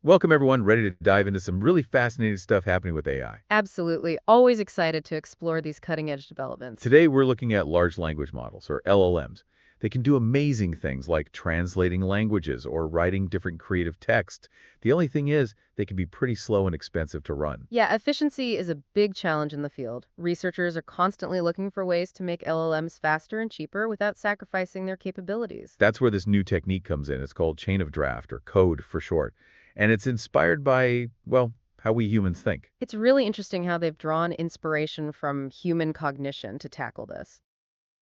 Welcome, everyone. Ready to dive into some really fascinating stuff happening with AI. Absolutely. Always excited to explore these cutting-edge developments. Today, we're looking at large language models, or LLMs. They can do amazing things like translating languages or writing different creative text. The only thing is, they can be pretty slow and expensive to run. Yeah, efficiency is a big challenge in the field. Researchers are constantly looking for ways to make LLMs faster and cheaper without sacrificing their capabilities. That's where this new technique comes in. It's called chain of draft, or code for short. And it's inspired by, well, how we humans think. It's really interesting how they've drawn inspiration from human cognition to tackle this.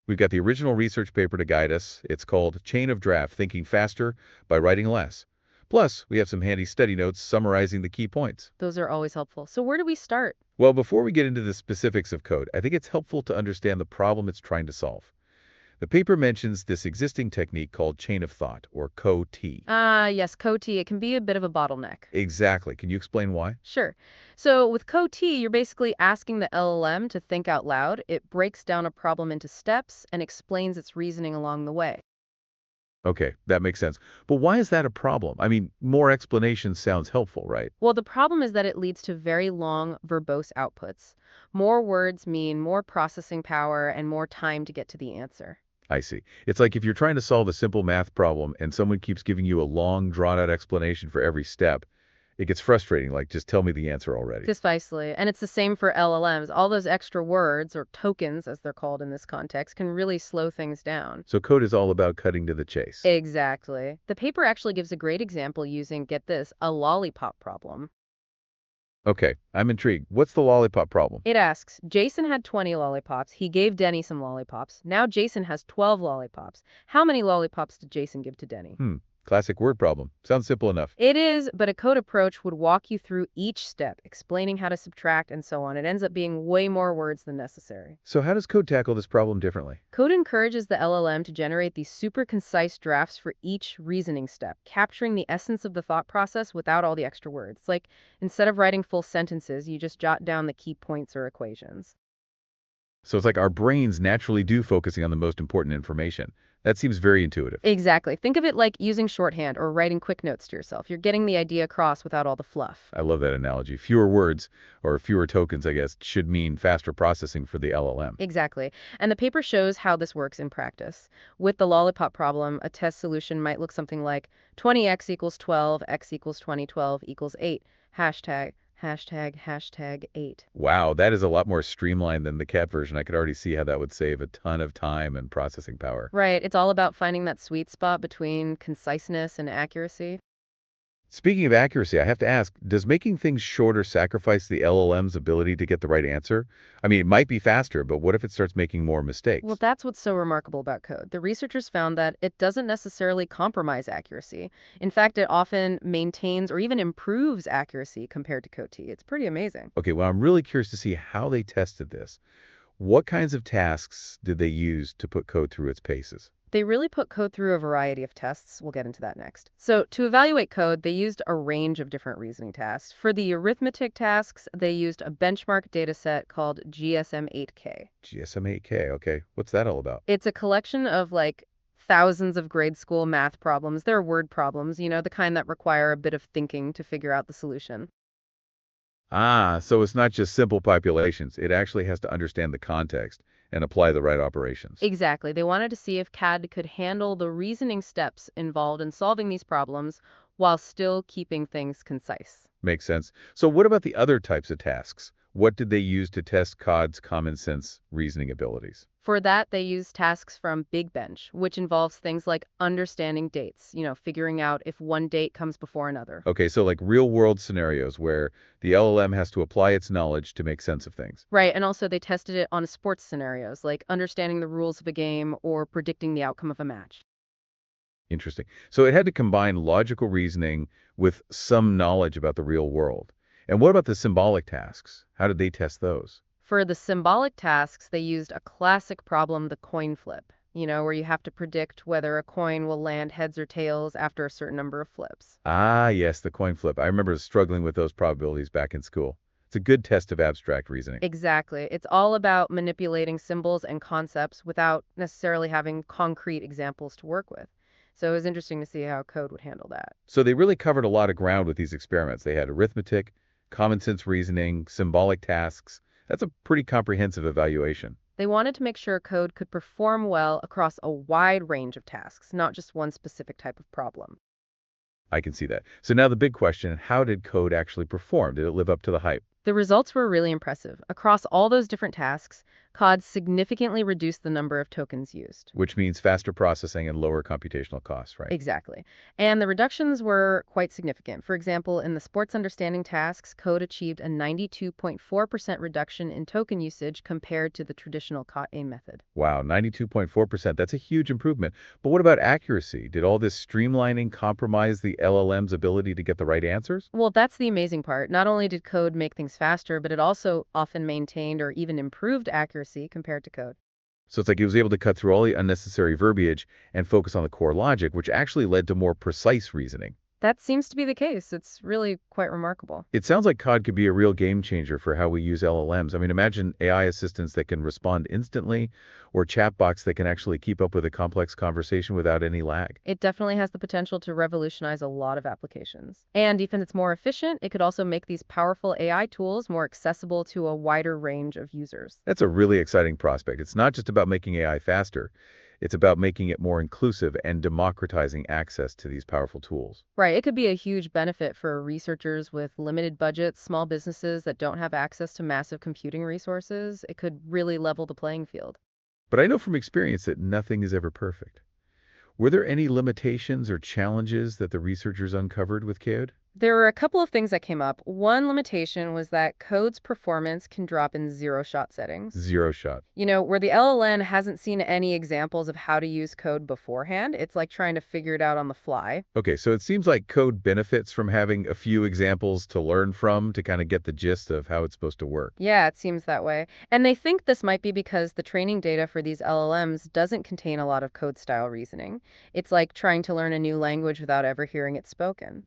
We've got the original research paper to guide us. It's called Chain of Draft, Thinking Faster by Writing Less. Plus, we have some handy study notes summarizing the key points. Those are always helpful. So where do we start? Well, before we get into the specifics of code, I think it's helpful to understand the problem it's trying to solve. The paper mentions this existing technique called chain of thought, or CoT. Yes, CoT, it can be a bit of a bottleneck. Exactly. Can you explain why? Sure. So with CoT, you're basically asking the LLM to think out loud. It breaks down a problem into steps and explains its reasoning along the way. Okay, that makes sense. But why is that a problem? I mean, more explanation sounds helpful, right? Well, the problem is that it leads to very long, verbose outputs. More words mean more processing power and more time to get to the answer. I see. It's like if you're trying to solve a simple math problem and someone keeps giving you a long, drawn-out explanation for every step, it gets frustrating, like, just tell me the answer already. Precisely. And it's the same for LLMs. All those extra words, or tokens as they're called in this context, can really slow things down. So code is all about cutting to the chase. Exactly. The paper actually gives a great example using, get this, a lollipop problem. Okay, I'm intrigued. What's the lollipop problem? It asks, Jason had 20 lollipops. He gave Denny some lollipops. Now Jason has 12 lollipops. How many lollipops did Jason give to Denny? Hmm, classic word problem. Sounds simple enough. It is, but a code approach would walk you through each step, explaining how to subtract and so on. It ends up being way more words than necessary. So how does code tackle this problem differently? Code encourages the LLM to generate these super concise drafts for each reasoning step, capturing the essence of the thought process without all the extra words. Like, instead of writing full sentences, you just jot down the key points or equations. So it's like our brains naturally do focusing on the most important information. That seems very intuitive. Exactly. Think of it like using shorthand or writing quick notes to yourself. You're getting the idea across without all the fluff. I love that analogy. Fewer words, or fewer tokens, I guess, should mean faster processing for the LLM. Exactly. And the paper shows how this works in practice. With the lollipop problem, a test solution might look something like 20x equals 12, x equals 20, 12 equals 8, hashtag, hashtag, hashtag 8. Wow, that is a lot more streamlined than the cat version. I could already see how that would save a ton of time and processing power. Right, it's all about finding that sweet spot between conciseness and accuracy. Speaking of accuracy, I have to ask, does making things shorter sacrifice the LLM's ability to get the right answer? I mean, it might be faster, but what if it starts making more Well, mistakes? that's what's so remarkable about code. The researchers found that it doesn't necessarily compromise accuracy. In fact, it often maintains or even improves accuracy compared to code T. It's pretty amazing. Okay, well, I'm really curious to see how they tested this. What kinds of tasks did they use to put code through its paces? They really put code through a variety of tests. We'll get into that next. So, to evaluate code, they used a range of different reasoning tasks. For the arithmetic tasks, they used a benchmark dataset called GSM-8K. GSM-8K, okay. What's that all about? It's a collection of like thousands of grade school math problems. They're word problems, the kind that require a bit of thinking to figure out the solution. Ah, so it's not just simple populations. It actually has to understand the context and apply the right operations. Exactly. They wanted to see if CAD could handle the reasoning steps involved in solving these problems while still keeping things concise. Makes sense. So what about the other types of tasks? What did they use to test COD's common sense reasoning abilities? For that, they use tasks from Big Bench, which involves things like understanding dates, figuring out if one date comes before another. Okay, so like real world scenarios where the LLM has to apply its knowledge to make sense of things. Right, and also they tested it on sports scenarios, like understanding the rules of a game or predicting the outcome of a match. Interesting. So it had to combine logical reasoning with some knowledge about the real world. And what about the symbolic tasks? How did they test those? For the symbolic tasks, they used a classic problem, the coin flip, where you have to predict whether a coin will land heads or tails after a certain number of flips. Ah, yes, the coin flip. I remember struggling with those probabilities back in school. It's a good test of abstract reasoning. Exactly. It's all about manipulating symbols and concepts without necessarily having concrete examples to work with. So it was interesting to see how code would handle that. So they really covered a lot of ground with these experiments. They had arithmetic, common sense reasoning, symbolic tasks. That's a pretty comprehensive evaluation. They wanted to make sure code could perform well across a wide range of tasks, not just one specific type of problem. I can see that. So now the big question, how did code actually perform? Did it live up to the hype? The results were really impressive. Across all those different tasks, COD significantly reduced the number of tokens used. Which means faster processing and lower computational costs, right? Exactly. And the reductions were quite significant. For example, in the sports understanding tasks, code achieved a 92.4% reduction in token usage compared to the traditional COT-A method. Wow, 92.4%. That's a huge improvement. But what about accuracy? Did all this streamlining compromise the LLM's ability to get the right answers? Well, that's the amazing part. Not only did code make things faster, but it also often maintained or even improved accuracy compared to code. So it's like he was able to cut through all the unnecessary verbiage and focus on the core logic, which actually led to more precise reasoning. That seems to be the case. It's really quite remarkable. It sounds like COD could be a real game changer for how we use LLMs. I mean, imagine AI assistants that can respond instantly or chatbots that can actually keep up with a complex conversation without any lag. It definitely has the potential to revolutionize a lot of applications. And even if it's more efficient, it could also make these powerful AI tools more accessible to a wider range of users. That's a really exciting prospect. It's not just about making AI faster. It's about making it more inclusive and democratizing access to these powerful tools. Right, it could be a huge benefit for researchers with limited budgets, small businesses that don't have access to massive computing resources. It could really level the playing field. But I know from experience that nothing is ever perfect. Were there any limitations or challenges that the researchers uncovered with code? There were a couple of things that came up. One limitation was that code's performance can drop in zero-shot settings. Zero shot. Where the LLM hasn't seen any examples of how to use code beforehand, it's like trying to figure it out on the fly. Okay, so it seems like code benefits from having a few examples to learn from to kind of get the gist of how it's supposed to work. Yeah, it seems that way. And they think this might be because the training data for these LLMs doesn't contain a lot of code style reasoning. It's like trying to learn a new language without ever hearing it spoken.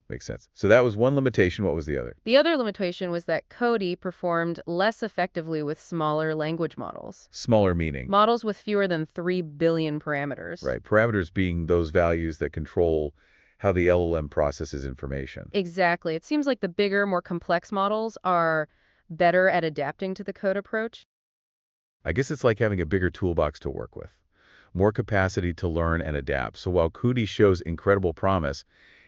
Makes sense. So that was one limitation. What was the other? The other limitation was that Cody performed less effectively with smaller language models. Smaller meaning. Models with fewer than 3 billion parameters. Right. Parameters being those values that control how the LLM processes information. Exactly. It seems like the bigger, more complex models are better at adapting to the code approach. I guess it's like having a bigger toolbox to work with, more capacity to learn and adapt. So while Cootie shows incredible promise,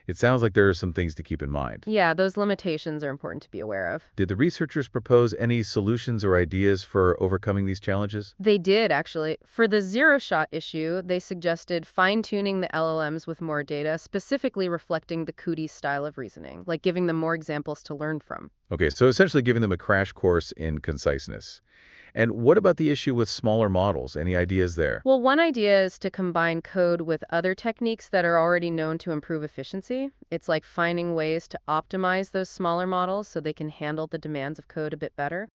it sounds like there are some things to keep in mind. Yeah, those limitations are important to be aware of. Did the researchers propose any solutions or ideas for overcoming these challenges? They did, actually. For the zero-shot issue, they suggested fine-tuning the LLMs with more data, specifically reflecting the Cootie style of reasoning, like giving them more examples to learn from. Okay, so essentially giving them a crash course in conciseness. And what about the issue with smaller models? Any ideas there? Well, one idea is to combine code with other techniques that are already known to improve efficiency. It's like finding ways to optimize those smaller models so they can handle the demands of code a bit better.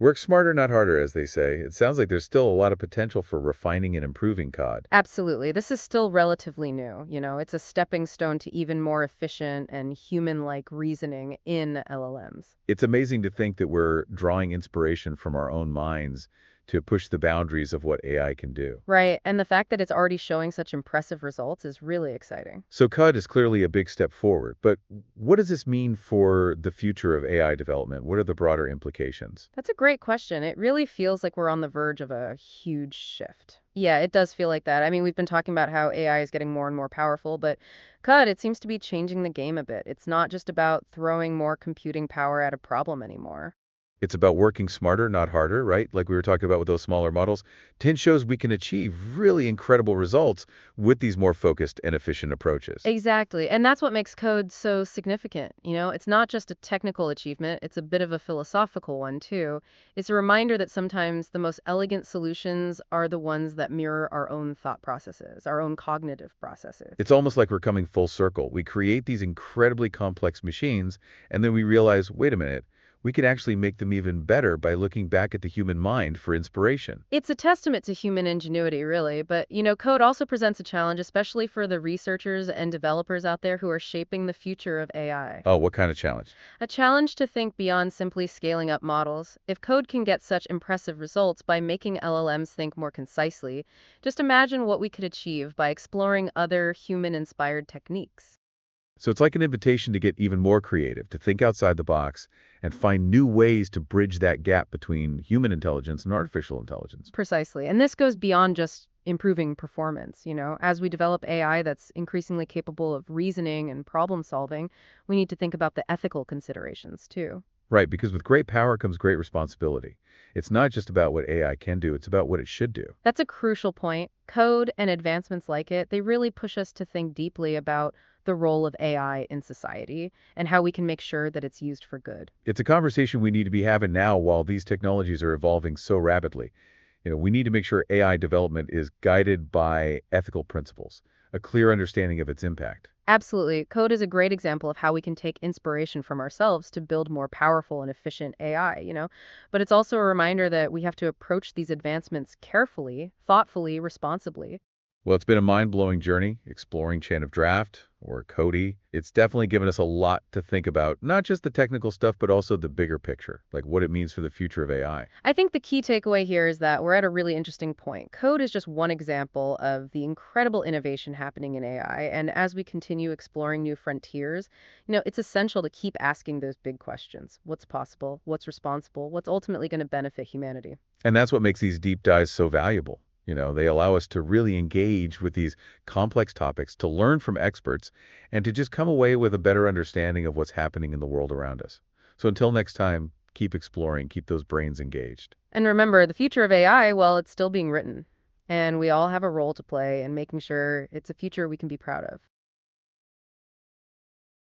Work smarter, not harder, as they say. It sounds like there's still a lot of potential for refining and improving COD. Absolutely. This is still relatively new. It's a stepping stone to even more efficient and human-like reasoning in LLMs. It's amazing to think that we're drawing inspiration from our own minds to push the boundaries of what AI can do. Right, and the fact that it's already showing such impressive results is really exciting. So CUD is clearly a big step forward, but what does this mean for the future of AI development? What are the broader implications? That's a great question. It really feels like we're on the verge of a huge shift. Yeah, it does feel like that. I mean, we've been talking about how AI is getting more and more powerful, but CUD, it seems to be changing the game a bit. It's not just about throwing more computing power at a problem anymore. It's about working smarter, not harder, right? Like we were talking about with those smaller models. 10 shows we can achieve really incredible results with these more focused and efficient approaches. Exactly. And that's what makes code so significant. It's not just a technical achievement, it's a bit of a philosophical one, too. It's a reminder that sometimes the most elegant solutions are the ones that mirror our own thought processes, our own cognitive processes. It's almost like we're coming full circle. We create these incredibly complex machines, and then we realize, wait a minute, We can actually make them even better by looking back at the human mind for inspiration. It's a testament to human ingenuity, really, but code also presents a challenge, especially for the researchers and developers out there who are shaping the future of AI. Oh, what kind of challenge? A challenge to think beyond simply scaling up models. If code can get such impressive results by making LLMs think more concisely, just imagine what we could achieve by exploring other human inspired techniques. So it's like an invitation to get even more creative, to think outside the box and find new ways to bridge that gap between human intelligence and artificial intelligence. Precisely. And this goes beyond just improving performance. As we develop AI that's increasingly capable of reasoning and problem solving, we need to think about the ethical considerations too. Right, because with great power comes great responsibility. It's not just about what AI can do, it's about what it should do. That's a crucial point. Code and advancements like it, they really push us to think deeply about the role of AI in society and how we can make sure that it's used for good. It's a conversation we need to be having now while these technologies are evolving so rapidly. We need to make sure AI development is guided by ethical principles, a clear understanding of its impact. Absolutely. Code is a great example of how we can take inspiration from ourselves to build more powerful and efficient AI. But it's also a reminder that we have to approach these advancements carefully, thoughtfully, responsibly. Well, it's been a mind-blowing journey exploring Chain of Draft or Cody. It's definitely given us a lot to think about, not just the technical stuff, but also the bigger picture, like what it means for the future of AI. I think the key takeaway here is that we're at a really interesting point. Code is just one example of the incredible innovation happening in AI. And as we continue exploring new frontiers, it's essential to keep asking those big questions. What's possible? What's responsible? What's ultimately going to benefit humanity? And that's what makes these deep dives so valuable. They allow us to really engage with these complex topics, to learn from experts, and to just come away with a better understanding of what's happening in the world around us. So until next time, keep exploring, keep those brains engaged. And remember, the future of AI, well, it's still being written. And we all have a role to play in making sure it's a future we can be proud of.